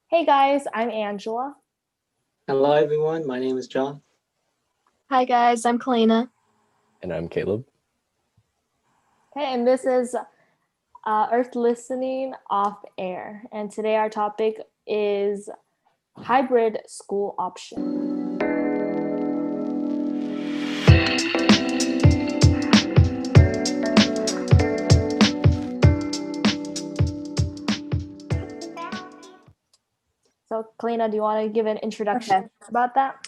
Hey guys, I'm Angela. Hello, everyone. My name is John. Hi guys, I'm Kalena. And I'm Caleb. Okay, and this is Earthlistening off air. And today our topic is hybrid school option. So, Kalena, do you want to give an introduction about that?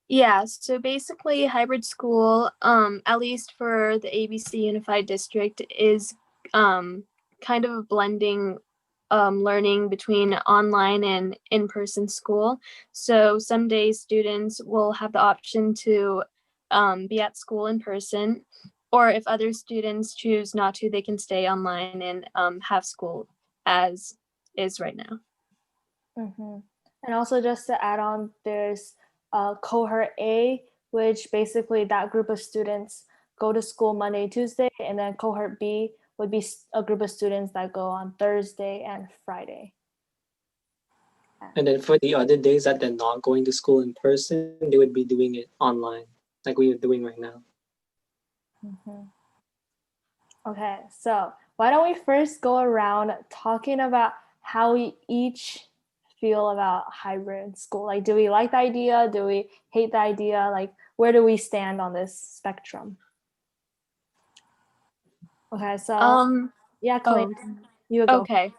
Yeah, so basically hybrid school, at least for the ABC Unified District, is kind of a blending learning between online and in-person school. So some days students will have the option to be at school in person, or if other students choose not to, they can stay online and have school as is right now. Mm-hmm. And also just to add on, there's cohort A, which basically that group of students go to school Monday, Tuesday, and then cohort B would be a group of students that go on Thursday and Friday. And then for the other days that they're not going to school in person, they would be doing it online, like we are doing right now. Mm-hmm. Okay, so why don't we first go around talking about how we each feel about hybrid school? Like, do we like the idea? Do we hate the idea? Like, where do we stand on this spectrum? Okay, so yeah, Clay, you go. Okay.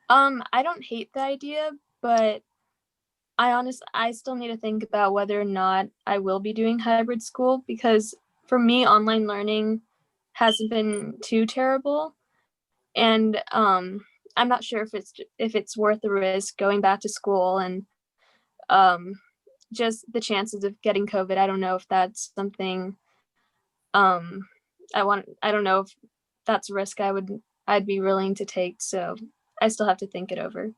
I don't hate the idea, but I still need to think about whether or not I will be doing hybrid school, because for me, online learning hasn't been too terrible, and I'm not sure if it's worth the risk going back to school and just the chances of getting COVID. I don't know if that's something I don't know if that's a risk I'd be willing to take, so I still have to think it over.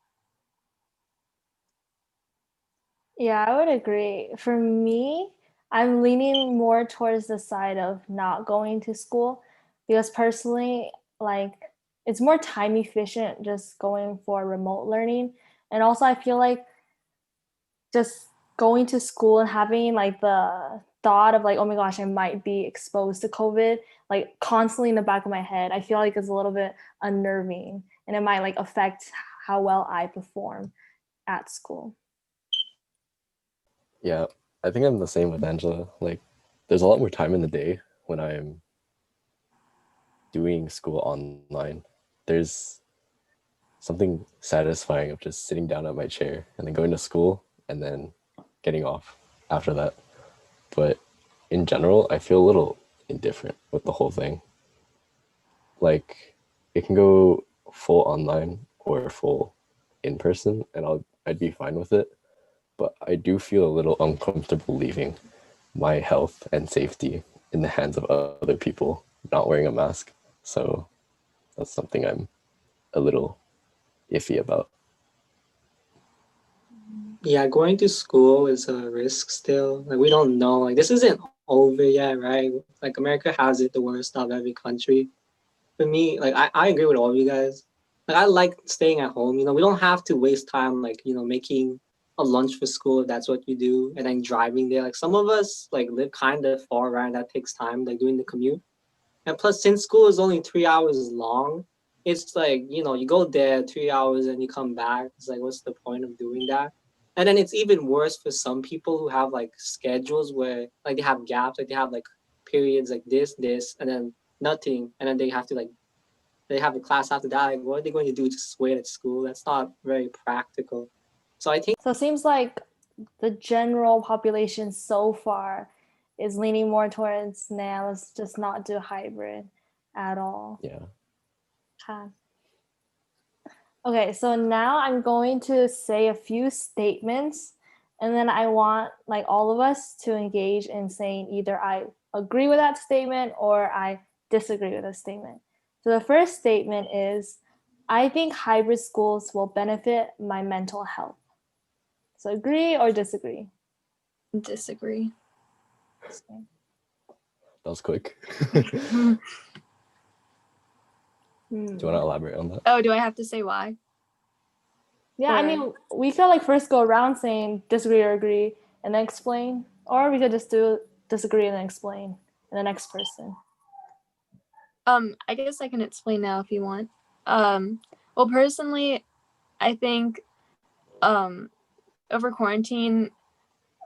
Yeah, I would agree. For me, I'm leaning more towards the side of not going to school because personally, like, it's more time efficient just going for remote learning. And also, I feel like just going to school and having like the thought of like, oh my gosh, I might be exposed to COVID, like constantly in the back of my head, I feel like it's a little bit unnerving and it might like affect how well I perform at school. Yeah, I think I'm the same with Angela. Like, there's a lot more time in the day when I'm doing school online. There's something satisfying of just sitting down at my chair and then going to school and then getting off after that. But in general, I feel a little indifferent with the whole thing. Like, it can go full online or full in person, and I'd be fine with it. But I do feel a little uncomfortable leaving my health and safety in the hands of other people not wearing a mask. So that's something I'm a little iffy about. Yeah, going to school is a risk still. Like we don't know. Like this isn't over yet, right? Like America has it the worst out of every country. For me, like I agree with all of you guys. Like I like staying at home. We don't have to waste time like, making a lunch for school if that's what you do, and then driving there. Like some of us like live kind of far, right? That takes time, like doing the commute. And plus, since school is only 3 hours long, it's like, you go there 3 hours and you come back. It's like, what's the point of doing that? And then it's even worse for some people who have like schedules where like they have gaps, like they have like periods like this, and then nothing. And then they have a class after that. Like, what are they going to do? Just wait at school? That's not very practical. So I think. So it seems like the general population so far is leaning more towards, nah, let's just not do hybrid at all. Yeah. Okay, so now I'm going to say a few statements, and then I want like all of us to engage in saying either I agree with that statement or I disagree with the statement. So the first statement is, I think hybrid schools will benefit my mental health. So agree or disagree? Disagree. That was quick. Do you want to elaborate on that? Oh, do I have to say why? Yeah, I mean, we could like first go around saying disagree or agree and then explain, or we could just do disagree and then explain, and the next person. I guess I can explain now if you want. Well, personally, I think over quarantine,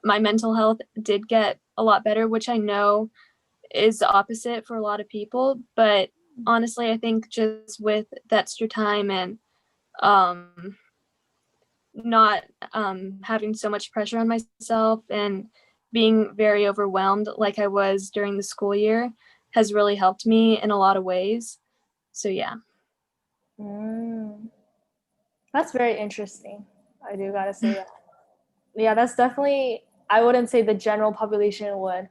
my mental health did get a lot better, which I know is the opposite for a lot of people. But honestly, I think just with the extra time and not having so much pressure on myself and being very overwhelmed like I was during the school year has really helped me in a lot of ways. So yeah. That's very interesting. I do gotta say that. Yeah, that's definitely, I wouldn't say the general population would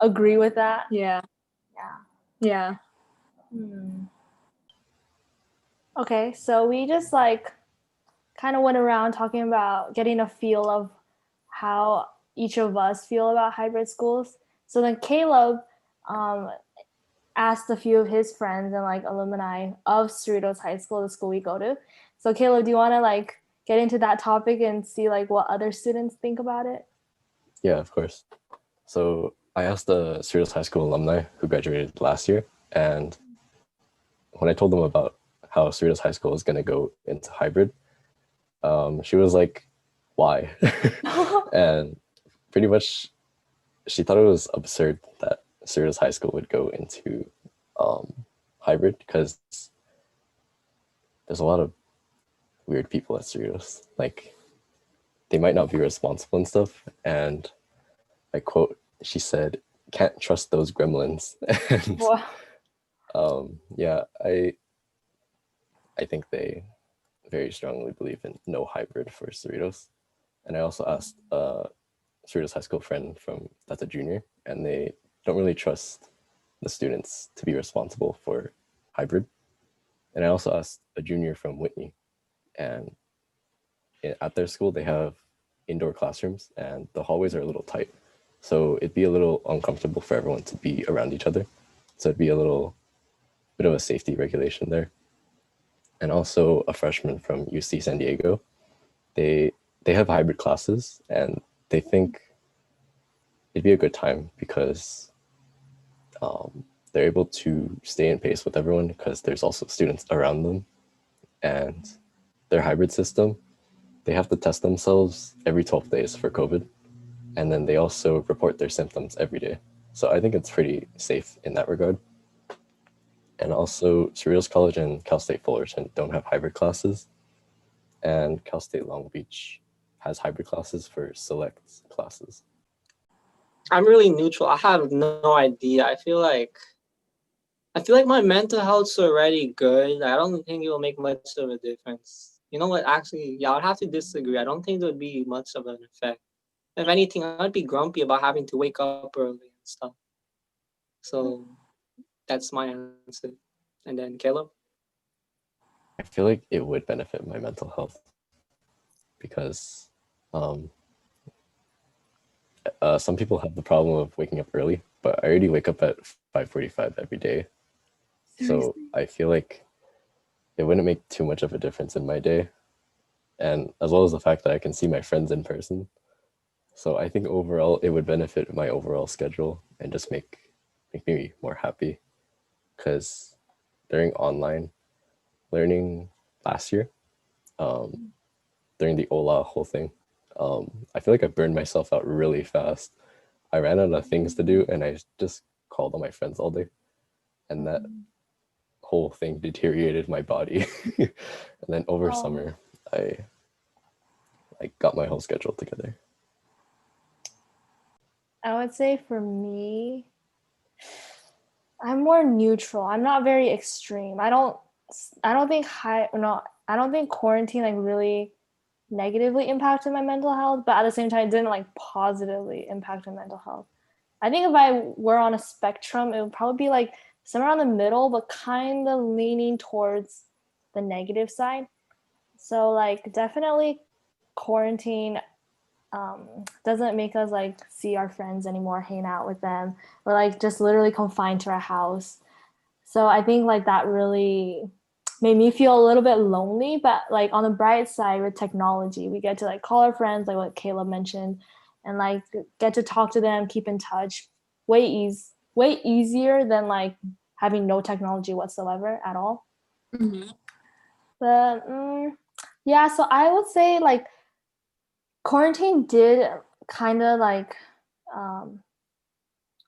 agree with that. Yeah. Yeah. Okay, so we just like kind of went around talking about getting a feel of how each of us feel about hybrid schools. So then Caleb asked a few of his friends and like alumni of Cerritos High School, the school we go to. So Caleb, do you want to like get into that topic and see like what other students think about it? Yeah, of course. So I asked the Cerritos High School alumni who graduated last year, and when I told them about how Cerritos High School is going to go into hybrid, she was like, "Why?" And pretty much, she thought it was absurd that Cerritos High School would go into hybrid because there's a lot of weird people at Cerritos. Like, they might not be responsible and stuff. And I quote, she said, "Can't trust those gremlins." And yeah, I think they very strongly believe in no hybrid for Cerritos. And I also asked a Cerritos High School friend that's a junior, and they don't really trust the students to be responsible for hybrid. And I also asked a junior from Whitney, and at their school they have indoor classrooms, and the hallways are a little tight, so it'd be a little uncomfortable for everyone to be around each other. So it'd be a little bit of a safety regulation there. And also a freshman from UC San Diego, they have hybrid classes, and they think it'd be a good time because they're able to stay in pace with everyone because there's also students around them. And their hybrid system, they have to test themselves every 12 days for COVID. And then they also report their symptoms every day. So I think it's pretty safe in that regard. And also, Cerritos College and Cal State Fullerton don't have hybrid classes. And Cal State Long Beach has hybrid classes for select classes. I'm really neutral. I have no idea. I feel like my mental health's already good. I don't think it will make much of a difference. You know what? Actually, yeah, I'd have to disagree. I don't think there would be much of an effect. If anything, I'd be grumpy about having to wake up early and stuff. So that's my answer. And then Caleb? I feel like it would benefit my mental health because some people have the problem of waking up early, but I already wake up at 5:45 every day. So I feel like it wouldn't make too much of a difference in my day. And as well as the fact that I can see my friends in person. So I think overall it would benefit my overall schedule and just make me more happy. Because during online learning last year, during the Ola whole thing, I feel like I burned myself out really fast. I ran out of things to do, and I just called on my friends all day, and that whole thing deteriorated my body. And then over summer, I got my whole schedule together. I would say for me, I'm more neutral. I'm not very extreme. I don't think I don't think quarantine like really negatively impacted my mental health, but at the same time it didn't like positively impact my mental health. I think if I were on a spectrum, it would probably be like somewhere around the middle, but kind of leaning towards the negative side. So like definitely quarantine doesn't make us like see our friends anymore, hang out with them. We're like just literally confined to our house. So I think like that really made me feel a little bit lonely. But like on the bright side with technology, we get to like call our friends, like what Caleb mentioned, and like get to talk to them, keep in touch way easier than like having no technology whatsoever at all. Mm-hmm. But yeah, so I would say like quarantine did kind of like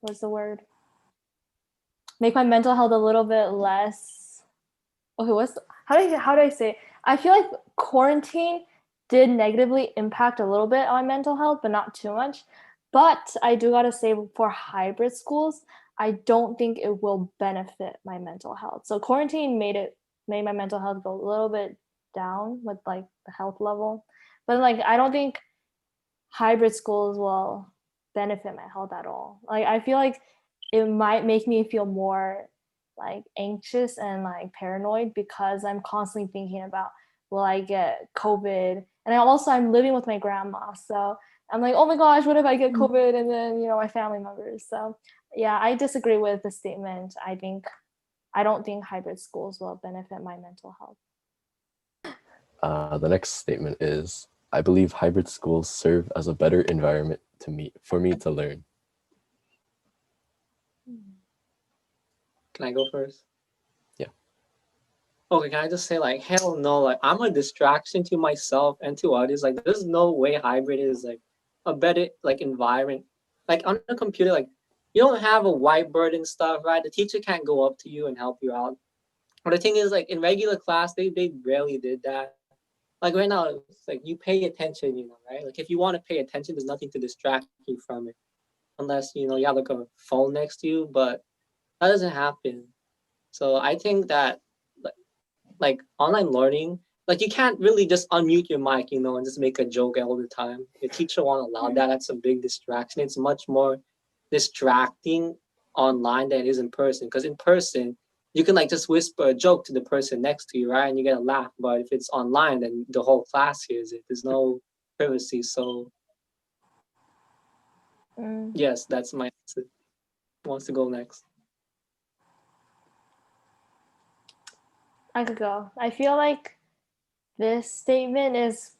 what's the word? Make my mental health a little bit less. Okay, how do I say it? I feel like quarantine did negatively impact a little bit on my mental health, but not too much. But I do gotta say, for hybrid schools, I don't think it will benefit my mental health. So quarantine made my mental health go a little bit down with like the health level. But like I don't think hybrid schools will benefit my health at all. Like I feel like it might make me feel more like anxious and like paranoid because I'm constantly thinking about will I get COVID? And I'm living with my grandma, so I'm like, oh my gosh, what if I get COVID and then my family members? So yeah, I disagree with the statement. I don't think hybrid schools will benefit my mental health. The next statement is, I believe hybrid schools serve as a better environment for me to learn. Can I go first? Yeah. Okay, can I just say like, hell no, like I'm a distraction to myself and to others. Like there's no way hybrid is like a better like environment. Like on a computer, like you don't have a whiteboard and stuff, right? The teacher can't go up to you and help you out. But the thing is, like in regular class, they rarely did that. Like right now, it's like you pay attention, right? Like if you want to pay attention, there's nothing to distract you from it, unless you have like a phone next to you. But that doesn't happen. So I think that like online learning, like you can't really just unmute your mic, and just make a joke all the time. Your teacher won't allow that. That's a big distraction. It's much more distracting online than it is in person. Because in person, you can like just whisper a joke to the person next to you, right? And you get a laugh. But if it's online, then the whole class hears it. There's no privacy. So yes, that's my answer. Who wants to go next? I could go. I feel like this statement is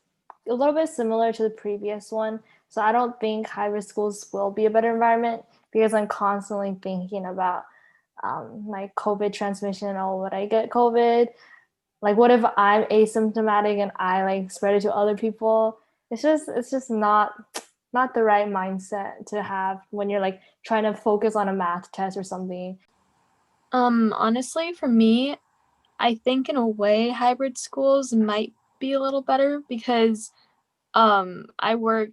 a little bit similar to the previous one. So I don't think hybrid schools will be a better environment because I'm constantly thinking about my COVID transmission. Oh, would I get COVID? Like, what if I'm asymptomatic and I like spread it to other people? It's just not the right mindset to have when you're like trying to focus on a math test or something. Honestly, for me, I think in a way hybrid schools might be a little better because I work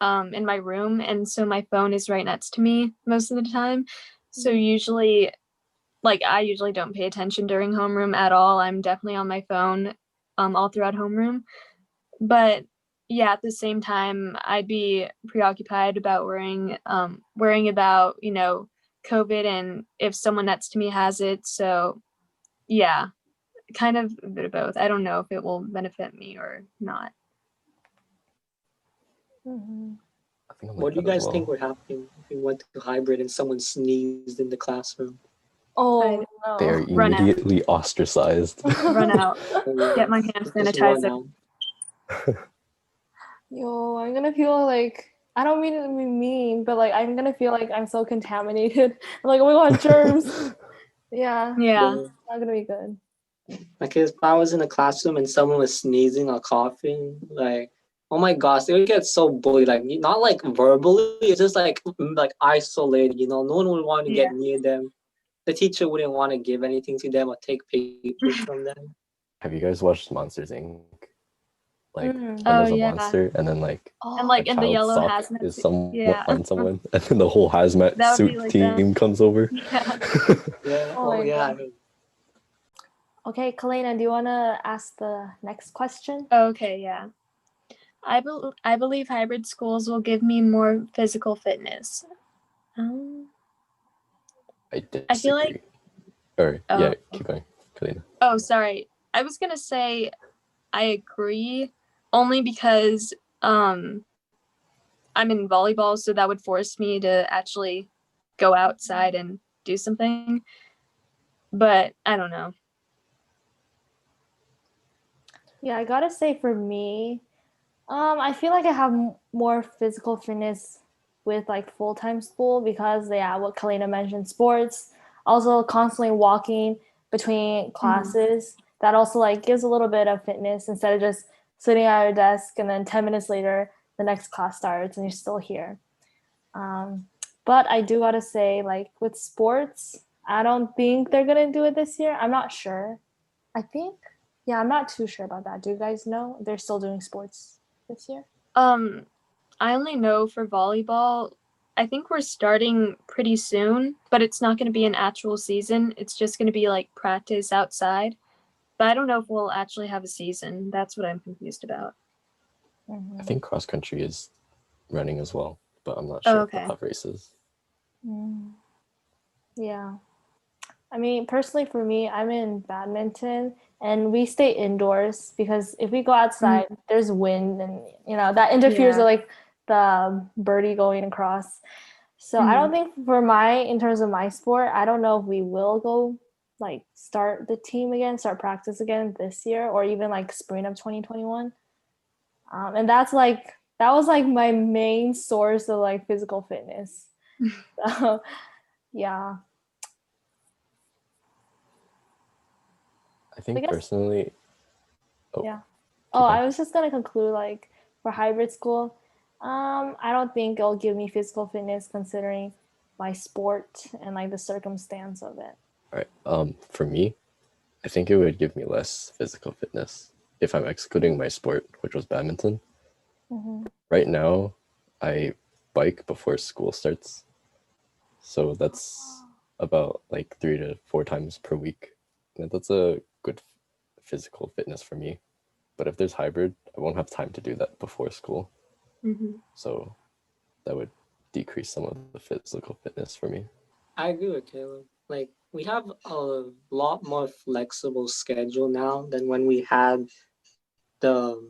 in my room, and so my phone is right next to me most of the time. So usually, like I usually don't pay attention during homeroom at all. I'm definitely on my phone all throughout homeroom. But yeah, at the same time, I'd be preoccupied about worrying about, COVID and if someone next to me has it. So yeah, kind of a bit of both. I don't know if it will benefit me or not. I think I'm What like do you that as guys well. think would happen if we went to hybrid and someone sneezed in the classroom? Oh They are no. Run out. immediately ostracized. Run out. Get my hand Just run sanitizer. out. Yo, I'm gonna feel like I don't mean it to be mean, but like I'm gonna feel like I'm so contaminated. I'm like, oh my god, germs. Yeah, Yeah. it's not gonna be good. Like if I was in a classroom and someone was sneezing or coughing, like oh my gosh, they would get so bullied. Like not like verbally, it's just like isolated. No one would want to get near them. The teacher wouldn't want to give anything to them or take papers from them. Have you guys watched Monsters Inc? Like when Oh there's a yeah. monster and then like And a like in the child's yellow sock hazmat is suit. somewhat Yeah. on someone, and then the whole hazmat That would be suit like team comes over. Yeah. Yeah. Oh my yeah. God. Okay, Kalena, do you want to ask the next question? Okay, yeah. I believe hybrid schools will give me more physical fitness. I disagree. I feel like yeah, keep going, Kalena. Oh, sorry. I was gonna say I agree only because I'm in volleyball, so that would force me to actually go outside and do something. But I don't know. Yeah, I gotta say for me, I feel like I have more physical fitness with like full-time school because yeah, what Kalena mentioned, sports, also constantly walking between classes. That also like gives a little bit of fitness instead of just sitting at your desk and then 10 minutes later the next class starts and you're still here. But I do gotta say, like with sports, I don't think they're gonna do it this year. I'm not sure. I think, yeah, I'm not too sure about that. Do you guys know they're still doing sports this year? I only know for volleyball, I think we're starting pretty soon, but it's not going to be an actual season. It's just going to be like practice outside. But I don't know if we'll actually have a season. That's what I'm confused about. I think cross country is running as well, but I'm not Oh, sure if okay. they'll have races. Yeah. I mean, personally, for me, I'm in badminton and we stay indoors because if we go outside, there's wind and, you know, that interferes with like the birdie going across. So I don't think in terms of my sport, I don't know if we will go like start the team again, start practice again this year or even like spring of 2021. And that was like my main source of like physical fitness. So, yeah. I think personally. Yeah. Oh, I was just gonna conclude like for hybrid school, I don't think it'll give me physical fitness considering my sport and like the circumstance of it. All right. For me, I think it would give me less physical fitness if I'm excluding my sport, which was badminton. Right now, I bike before school starts. So that's about like 3 to 4 times per week. And that's a good physical fitness for me. But if there's hybrid, I won't have time to do that before school. So that would decrease some of the physical fitness for me. I agree with Caleb. Like we have a lot more flexible schedule now than when we had the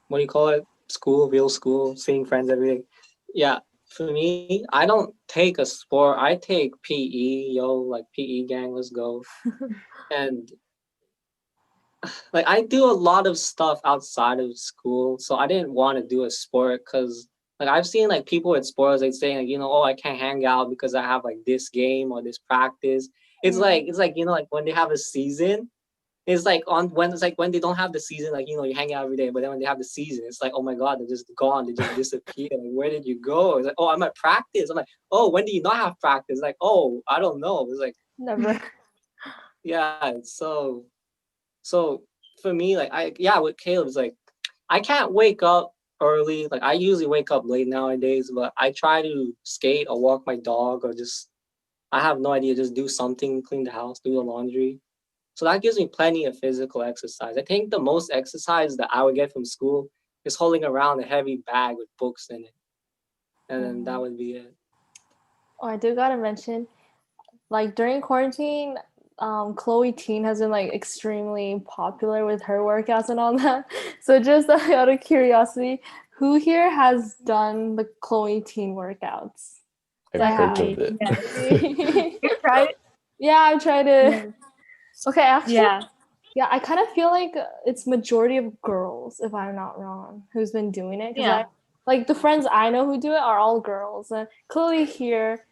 what do you call it? School, real school, seeing friends every day. Yeah, for me, I don't take a sport. I take PE, like PE gang, let's go. And like I do a lot of stuff outside of school, so I didn't want to do a sport because like I've seen like people at sports like saying like oh I can't hang out because I have like this game or this practice. It's like like when they have a season, it's like when they don't have the season like you hang out every day, but then when they have the season, it's like oh my god they're just gone, they just disappear. Like where did you go? It's like oh I'm at practice. I'm like oh when do you not have practice? Like oh I don't know. It's like Never. yeah so for me, like with Caleb, it's like I can't wake up early. Like I usually wake up late nowadays, but I try to skate or walk my dog or just I have no idea, just do something, clean the house, do the laundry. So that gives me plenty of physical exercise. I think the most exercise that I would get from school is holding around a heavy bag with books in it. And then that would be it. Oh, I do gotta mention, like during quarantine, Chloe Teen has been like extremely popular with her workouts and all that. So just out of curiosity, who here has done the Chloe Teen workouts? I've heard of it. You tried it? Yeah, I've tried it. Okay, actually, Yeah. I kind of feel like it's majority of girls, if I'm not wrong, who's been doing it. Because like the friends I know who do it are all girls, and clearly here,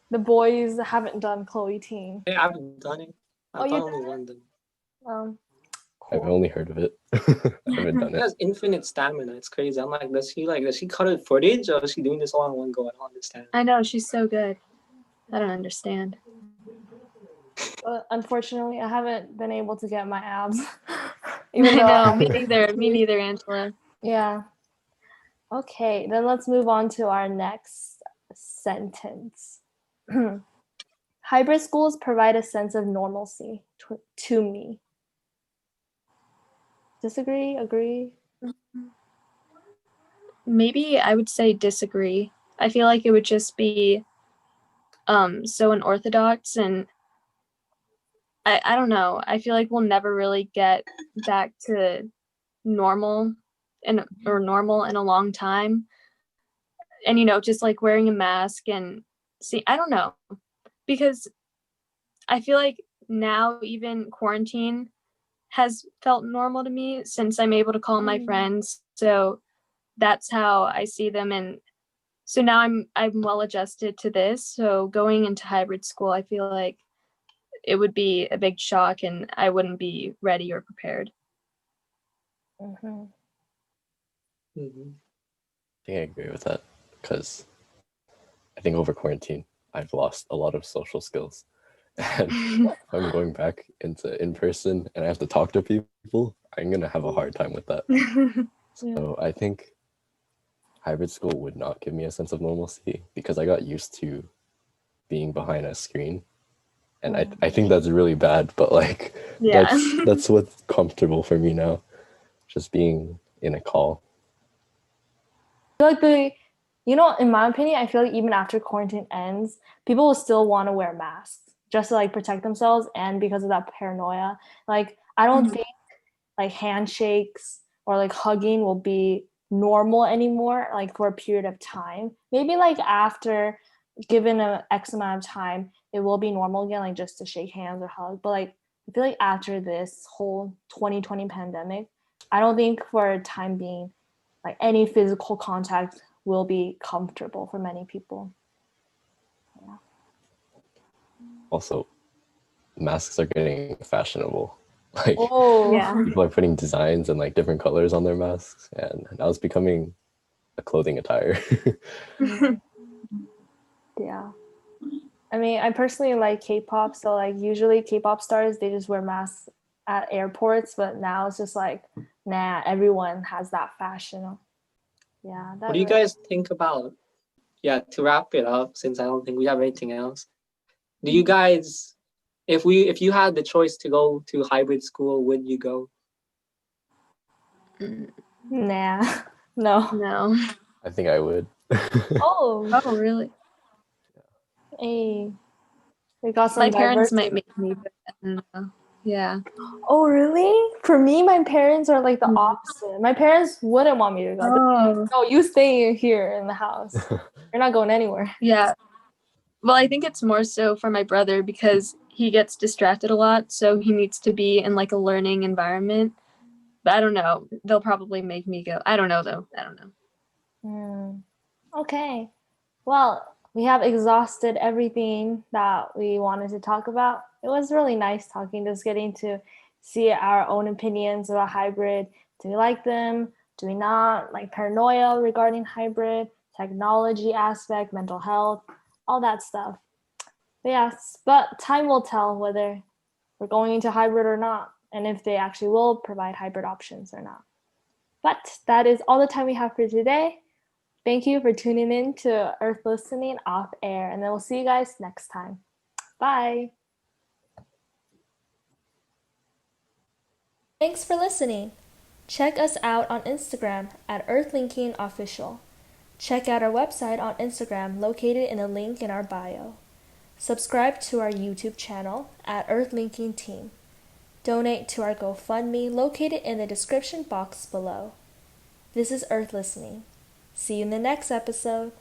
the boys haven't done Chloe Teen. Hey, I've done it. I've done only one of them. Cool. I've only heard of it. I haven't done She it. has infinite stamina. It's crazy. I'm like, does she cut her footage or is she doing this all in one go? I don't understand. I know, she's so good. I don't understand. But unfortunately, I haven't been able to get my abs. Even though me neither, Angela. Yeah. Okay, then let's move on to our next sentence. Hybrid schools provide a sense of normalcy to me. Disagree? Agree? Maybe I would say disagree. I feel like it would just be so unorthodox, and I don't know. I feel like we'll never really get back to normal normal in a long time. And just like wearing a mask and I don't know. Because I feel like now even quarantine, has felt normal to me since I'm able to call my friends. So that's how I see them. And so now I'm well adjusted to this. So going into hybrid school, I feel like it would be a big shock and I wouldn't be ready or prepared. Mm-hmm. Mm-hmm. I think I agree with that because I think over quarantine, I've lost a lot of social skills. And if I'm going back into in person and I have to talk to people, I'm going to have a hard time with that. So I think hybrid school would not give me a sense of normalcy because I got used to being behind a screen. And I think that's really bad, but like that's what's comfortable for me now, just being in a call. I feel like in my opinion, I feel like even after quarantine ends, people will still want to wear masks just to like protect themselves, and because of that paranoia. Like I don't think like handshakes or like hugging will be normal anymore, like for a period of time. Maybe like after given a X amount of time, it will be normal again, like just to shake hands or hug. But like I feel like after this whole 2020 pandemic, I don't think for a time being like any physical contact will be comfortable for many people. Yeah. Also, masks are getting fashionable. Like Oh, people are putting designs and like different colors on their masks, and now it's becoming a clothing attire. yeah. I mean, I personally like K-pop, so like usually K-pop stars they just wear masks at airports, but now it's just like, nah, everyone has that fashion. Yeah. What do you guys think about? Yeah, to wrap it up, since I don't think we have anything else. Do you guys, if you had the choice to go to hybrid school, would you go? Nah, no. No. I think I would. Oh, Oh, really? hey, we got some My parents diversity. might make me, but I don't know. Yeah. Oh, really? For me, my parents are like the opposite. My parents wouldn't want me to go. Oh. No, you stay here in the house. You're not going anywhere. Yeah. Well, I think it's more so for my brother because he gets distracted a lot, so he needs to be in like a learning environment. But I don't know. They'll probably make me go. I don't know though. I don't know. Okay. Well, we have exhausted everything that we wanted to talk about. It was really nice talking, just getting to see our own opinions about hybrid. Do we like them? Do we not? Like paranoia regarding hybrid, technology aspect, mental health, all that stuff. But yes, but time will tell whether we're going into hybrid or not, and if they actually will provide hybrid options or not. But that is all the time we have for today. Thank you for tuning in to Earthlistening Off Air, and then we'll see you guys next time. Bye. Thanks for listening. Check us out on Instagram at EarthlinkingOfficial. Check out our website on Instagram located in the link in our bio. Subscribe to our YouTube channel at Earthlinking Team. Donate to our GoFundMe located in the description box below. This is Earthlistening. See you in the next episode.